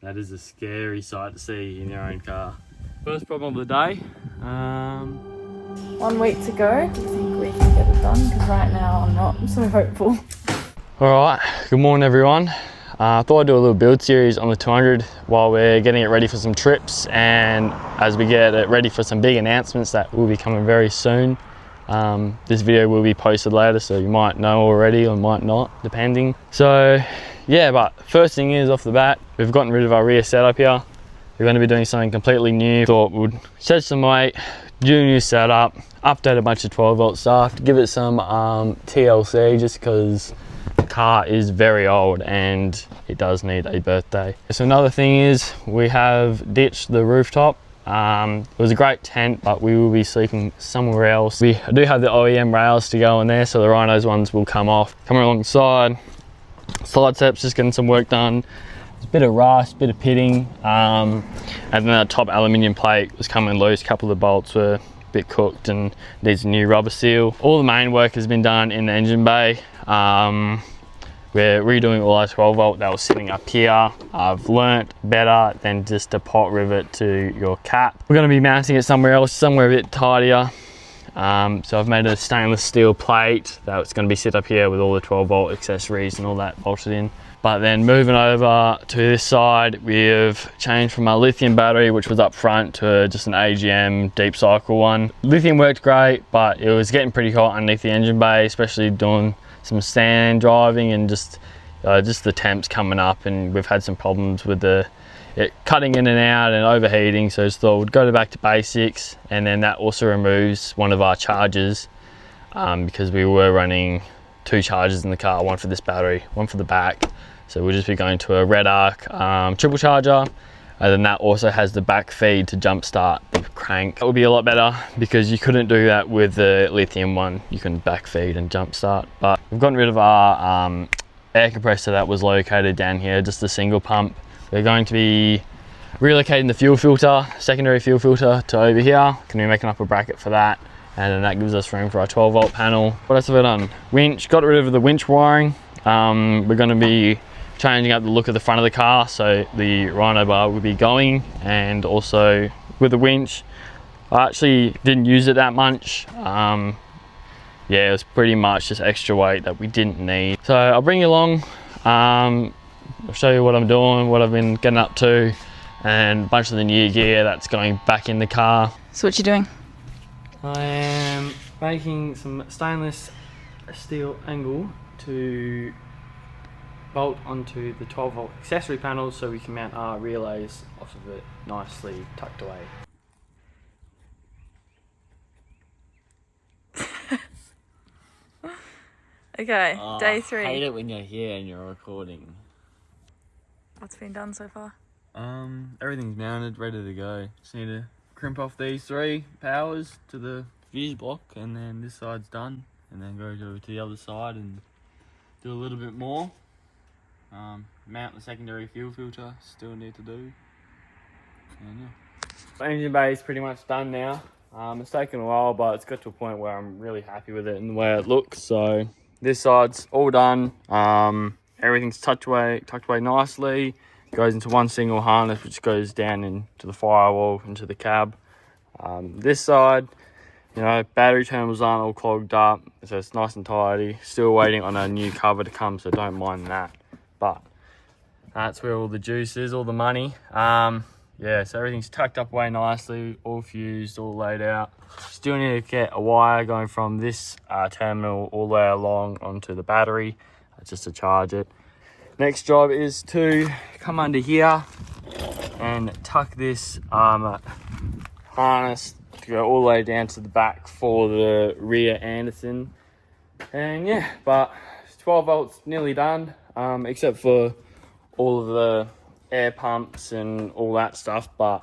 That is a scary sight to see in your own car. First problem of the day. 1 week to go. Do you think we can get it done? Because right now I'm not so hopeful. Alright, good morning everyone. I thought I'd do a little build series on the 200 while we're getting it ready for some trips, and as we get it ready for some big announcements that will be coming very soon. This video will be posted later, so you might know already or might not, depending. So yeah, but first thing is, off the bat, we've gotten rid of our rear setup here. We're going to be doing something completely new. Thought we'd shed some weight, do a new setup, update a bunch of 12 volt stuff, give it some TLC, just because the car is very old and it does need a birthday. So another thing is, we have ditched the rooftop. It was a great tent, but we will be sleeping somewhere else. We do have the OEM rails to go in there, so the Rhinos ones will come off. Coming alongside, slide step's just getting some work done. There's a bit of rust, a bit of pitting, and then that top aluminium plate was coming loose. A couple of the bolts were a bit cooked and needs a new rubber seal. All the main work has been done in the engine bay. We're redoing all our 12 volt that was sitting up here. I've learnt better than just a pot rivet to your cap. We're going to be mounting it somewhere else, somewhere a bit tidier. So I've made a stainless steel plate that's going to be sit up here with all the 12 volt accessories and all that bolted in. But then moving over to this side, we've changed from our lithium battery, which was up front, to just an AGM deep cycle one. Lithium worked great, but it was getting pretty hot underneath the engine bay, especially doing some stand driving and just the temps coming up, and we've had some problems with it cutting in and out and overheating. So just thought we'd go back to basics, and then that also removes one of our chargers, because we were running 2 chargers in the car, one for this battery, one for the back. So we'll just be going to a red arc triple charger, and then that also has the back feed to jump start the crank. That would be a lot better, because you couldn't do that with the lithium one. You can back feed and jump start. But we've gotten rid of our air compressor that was located down here, just a single pump. We're going to be relocating the fuel filter, secondary fuel filter, to over here. Going to be making up a bracket for that, and then that gives us room for our 12 volt panel. What else have I done? Winch, got rid of the winch wiring. We're going to be changing up the look of the front of the car, so the Rhino bar will be going, and also with the winch, I actually didn't use it that much. Yeah, it was pretty much just extra weight that we didn't need. So I'll bring you along, I'll show you what I'm doing, what I've been getting up to, and a bunch of the new gear that's going back in the car. So what you doing? I am making some stainless steel angle to bolt onto the 12 volt accessory panel, so we can mount our relays off of it nicely tucked away. Okay, day 3. I hate it when you're here and you're recording. What's been done so far? Everything's mounted, ready to go. Just need to crimp off these 3 powers to the fuse block, and then this side's done, and then go over to the other side and do a little bit more. Mount the secondary fuel filter, still need to do. And yeah. The engine bay is pretty much done now. It's taken a while, but it's got to a point where I'm really happy with it and the way it looks. So this side's all done. Everything's tucked away nicely. Goes into one single harness, which goes down into the firewall, into the cab. This side, you know, battery terminals aren't all clogged up, so it's nice and tidy. Still waiting on a new cover to come, so don't mind that. But that's where all the juice is, all the money. Yeah, so everything's tucked up away nicely, all fused, all laid out. Still need to get a wire going from this terminal all the way along onto the battery, just to charge it. Next job is to come under here and tuck this harness to go all the way down to the back for the rear Anderson. And yeah, but 12 volts nearly done, except for all of the air pumps and all that stuff, but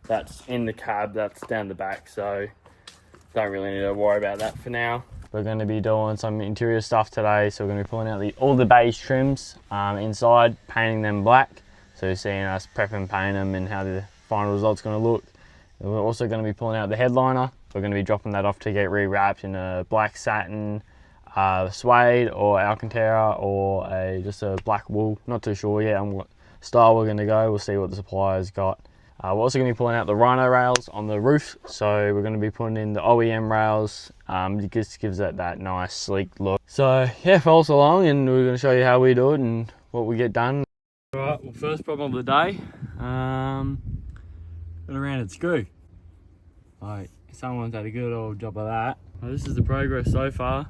that's in the cab, that's down the back, so don't really need to worry about that for now. We're going to be doing some interior stuff today, so we're going to be pulling out all the beige trims inside, painting them black, so you're seeing us prep and paint them and how the final result's going to look. And we're also going to be pulling out the headliner. We're going to be dropping that off to get rewrapped in a black satin, suede or Alcantara, or just a black wool, not too sure yet. I'm style we're going to go. We'll see what the supplier's got. We're also going to be pulling out the Rhino rails on the roof, so we're going to be putting in the OEM rails. It just gives it that nice sleek look. So yeah, follow us along and we're going to show you how we do it and what we get done. Alright, well, first problem of the day, got a rounded screw. Like, someone's had a good old job of that. Well, this is the progress so far.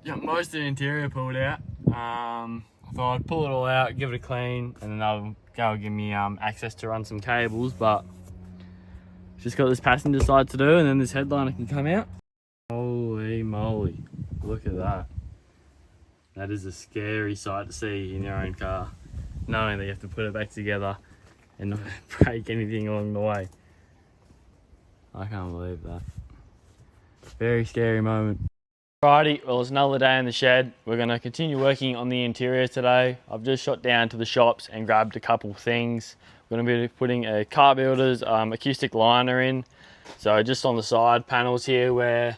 Got most of the interior pulled out. I thought I'd pull it all out, give it a clean, and then they'll go give me access to run some cables, but just got this passenger side to do, and then this headliner can come out. Holy moly, look at that. That is a scary sight to see in your own car, knowing that you have to put it back together and not break anything along the way. I can't believe that. Very scary moment. Alrighty, well, it's another day in the shed. We're going to continue working on the interior today. I've just shot down to the shops and grabbed a couple things. We're going to be putting a car builder's acoustic liner in. So just on the side panels here where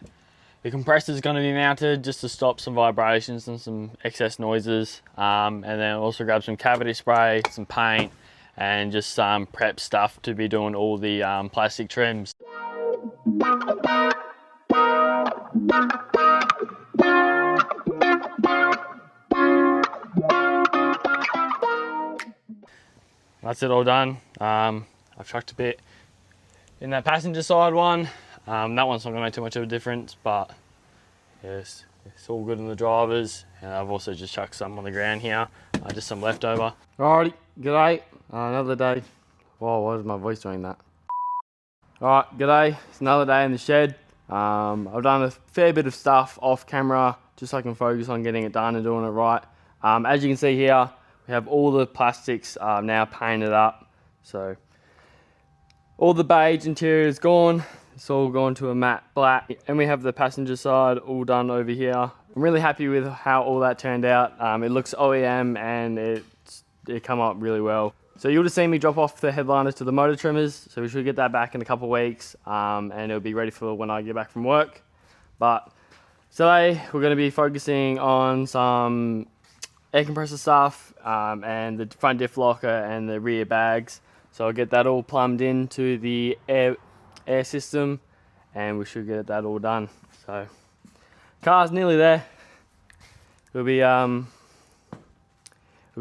the compressor is going to be mounted, just to stop some vibrations and some excess noises. And then also grab some cavity spray, some paint, and just some prep stuff to be doing all the plastic trims. That's it all done. I've chucked a bit in that passenger side one. That one's not going to make too much of a difference, but yes, it's all good in the drivers. And I've also just chucked some on the ground here, just some leftover. Alrighty, g'day, another day. Whoa, why is my voice doing that? Alright, g'day, it's another day in the shed. I've done a fair bit of stuff off camera, just so I can focus on getting it done and doing it right. As you can see here, we have all the plastics now painted up. So all the beige interior is gone. It's all gone to a matte black. And we have the passenger side all done over here. I'm really happy with how all that turned out. It looks OEM and it come up really well. So you'll just see me drop off the headliners to the motor trimmers. So we should get that back in a couple of weeks and it'll be ready for when I get back from work. But today we're going to be focusing on some air compressor stuff and the front diff locker and the rear bags. So I'll get that all plumbed into the air system and we should get that all done. So car's nearly there. It'll be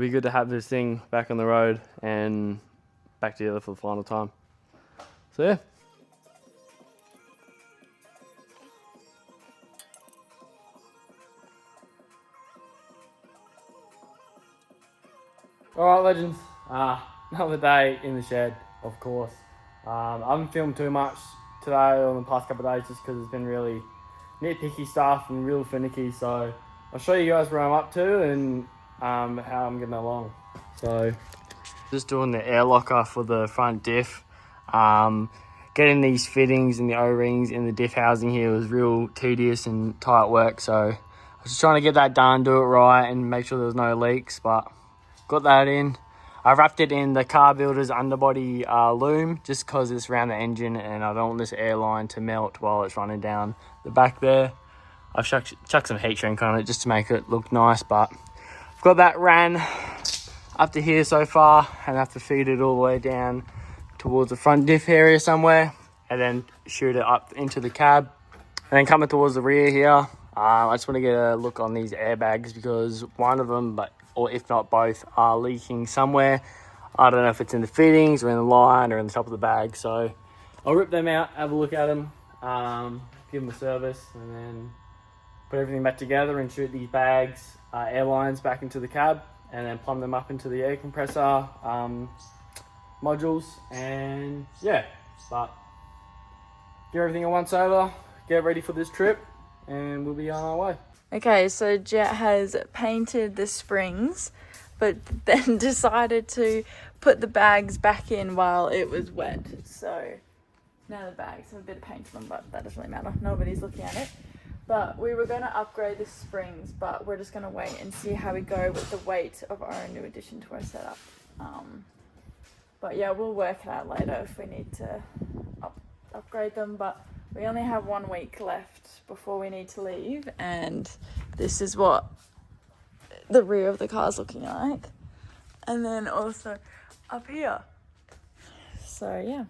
good to have this thing back on the road and back together for the final time. So yeah. Alright legends, another day in the shed, of course. I haven't filmed too much today or in the past couple of days just because it's been really nitpicky stuff and real finicky. So I'll show you guys where I'm up to and how I'm getting along. So just doing the air locker for the front diff. Getting these fittings and the O-rings in the diff housing here was real tedious and tight work. So I was just trying to get that done, do it right and make sure there was no leaks, but got that in. I wrapped it in the car builder's underbody loom just because it's around the engine and I don't want this airline to melt while it's running down the back there. I've chucked some heat shrink on it just to make it look nice, but I've got that ran up to here so far and I have to feed it all the way down towards the front diff area somewhere and then shoot it up into the cab. And then coming towards the rear here, I just want to get a look on these airbags because one of them, or if not both, are leaking somewhere. I don't know if it's in the fittings or in the line or in the top of the bag. So I'll rip them out, have a look at them, give them a service, and then put everything back together and shoot these bags, airlines back into the cab, and then plumb them up into the air compressor modules. And yeah, but get everything at once over, get ready for this trip, and we'll be on our way. Okay, so Jet has painted the springs, but then decided to put the bags back in while it was wet. So now the bags have a bit of paint on them, but that doesn't really matter. Nobody's looking at it. But we were going to upgrade the springs, but we're just going to wait and see how we go with the weight of our new addition to our setup. But yeah, we'll work it out later if we need to upgrade them. But we only have 1 week left before we need to leave, and this is what the rear of the car is looking like. and then also up here. So yeah,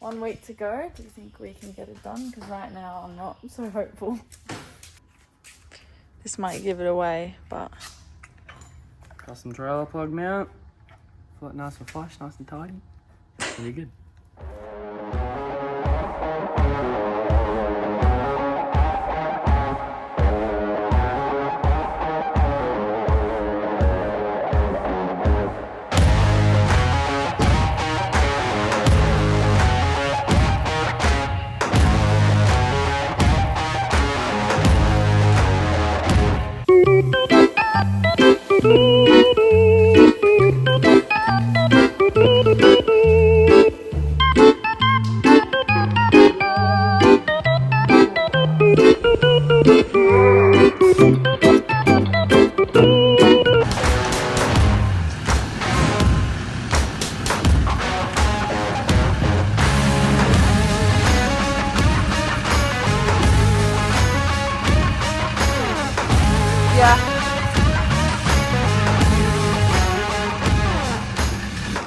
1 week to go. Do you think we can get it done? Because right now I'm not so hopeful. This might give it away, but Custom trailer plug mount. Feel it nice and flush, nice and tidy. Pretty good.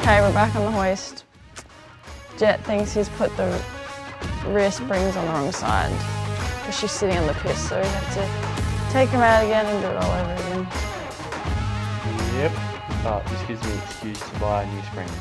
okay, we're back on the hoist. Jet thinks he's put the rear springs on the wrong side because she's sitting on the piss, so we have to take them out again and do it all over again. Yep, but this gives me an excuse to buy new springs.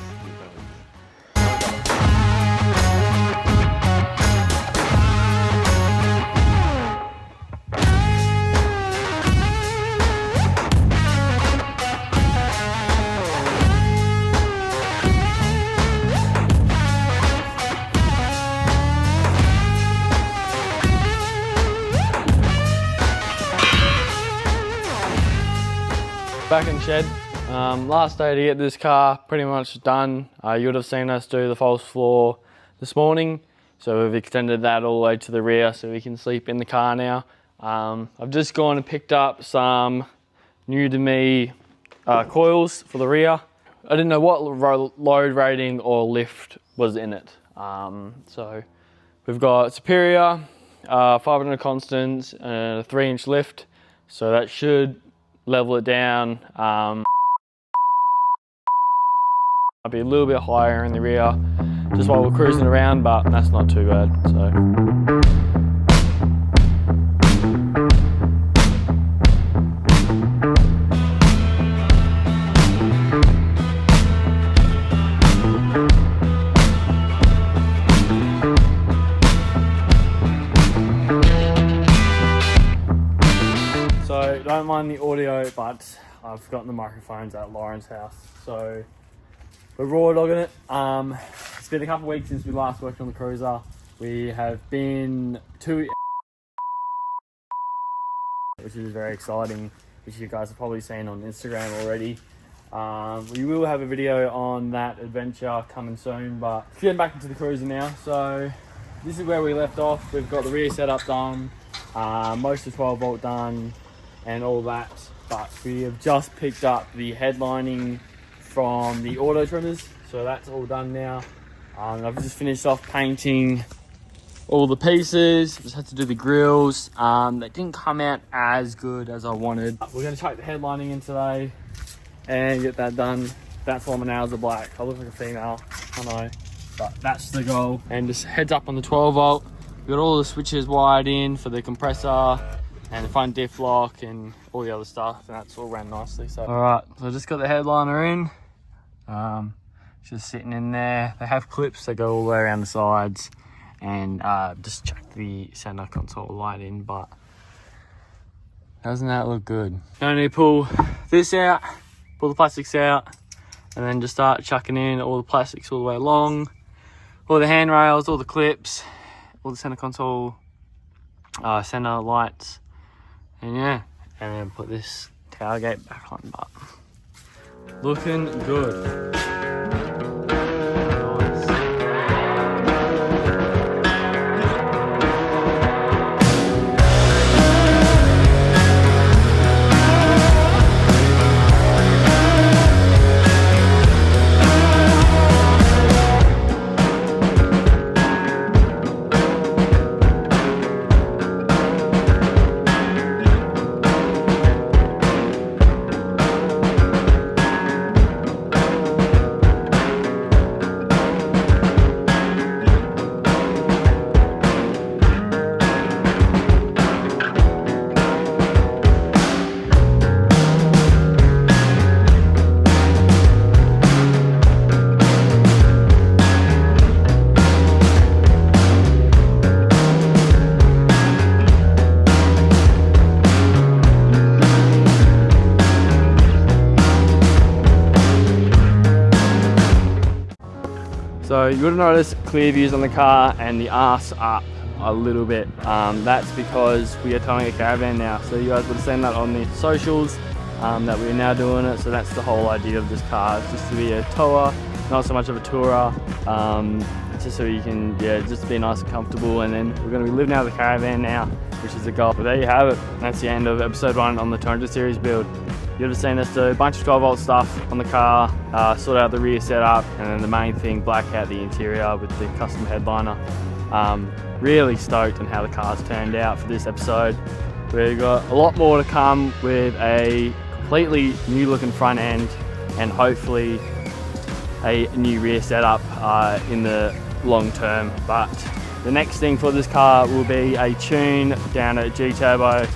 Back in the shed. Last day to get this car pretty much done. You would have seen us do the false floor this morning, so we've extended that all the way to the rear so we can sleep in the car now. I've just gone and picked up some new to me coils for the rear. I didn't know what load rating or lift was in it. So we've got Superior, 500 constants and a 3-inch lift, so that should level it down. Might be a little bit higher in the rear just while we're cruising around, but that's not too bad. So don't mind the audio, but I've forgotten the microphones at Lauren's house, so we're raw dogging it. It's been a couple of weeks since we last worked on the cruiser. We have been to, which is very exciting, which you guys have probably seen on Instagram already. We will have a video on that adventure coming soon, but getting back into the cruiser now. So this is where we left off. We've got the rear setup done, most of the 12 volt done and all that, but we have just picked up the headlining from the auto trimmers, so that's all done now. I've just finished off painting all the pieces, just had to do the grills. They didn't come out as good as I wanted. We're going to chuck the headlining in today and get that done. That's why my nails are black. I look like a female, I know, but that's the goal. And just heads up on the 12 volt. We've got all the switches wired in for the compressor and the front diff lock and all the other stuff, and that's all ran nicely. So all right, so I just got the headliner in, just sitting in there. They have clips that go all the way around the sides, and just chucked the center console light in, but doesn't that look good? Now I need to pull this out, pull the plastics out, and then just start chucking in all the plastics all the way along, all the handrails, all the clips, all the center console, center lights, and yeah, and then put this tailgate back on, but looking good. So you would have noticed clear views on the car and the arse up a little bit. That's because we are towing a caravan now. So you guys would have seen that on the socials, that we're now doing it. So that's the whole idea of this car, it's just to be a tower, not so much of a tourer. Just so you can, just be nice and comfortable. And then we're going to be living out of the caravan now, which is the goal. But there you have it. That's the end of episode 1 on the 200 series build. You would have seen us do a bunch of 12 volt stuff on the car, sort out the rear setup, and then the main thing, black out the interior with the custom headliner. Really stoked on how the car's turned out for this episode. We've got a lot more to come with a completely new looking front end and hopefully a new rear setup in the long term. But the next thing for this car will be a tune down at G Turbo.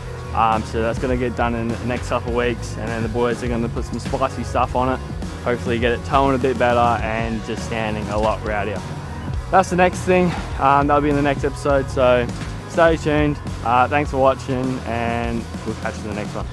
So that's going to get done in the next couple of weeks, and then the boys are going to put some spicy stuff on it, hopefully get it towing a bit better and just standing a lot rowdier. That's the next thing. That'll be in the next episode, so stay tuned. Thanks for watching, and we'll catch you in the next one.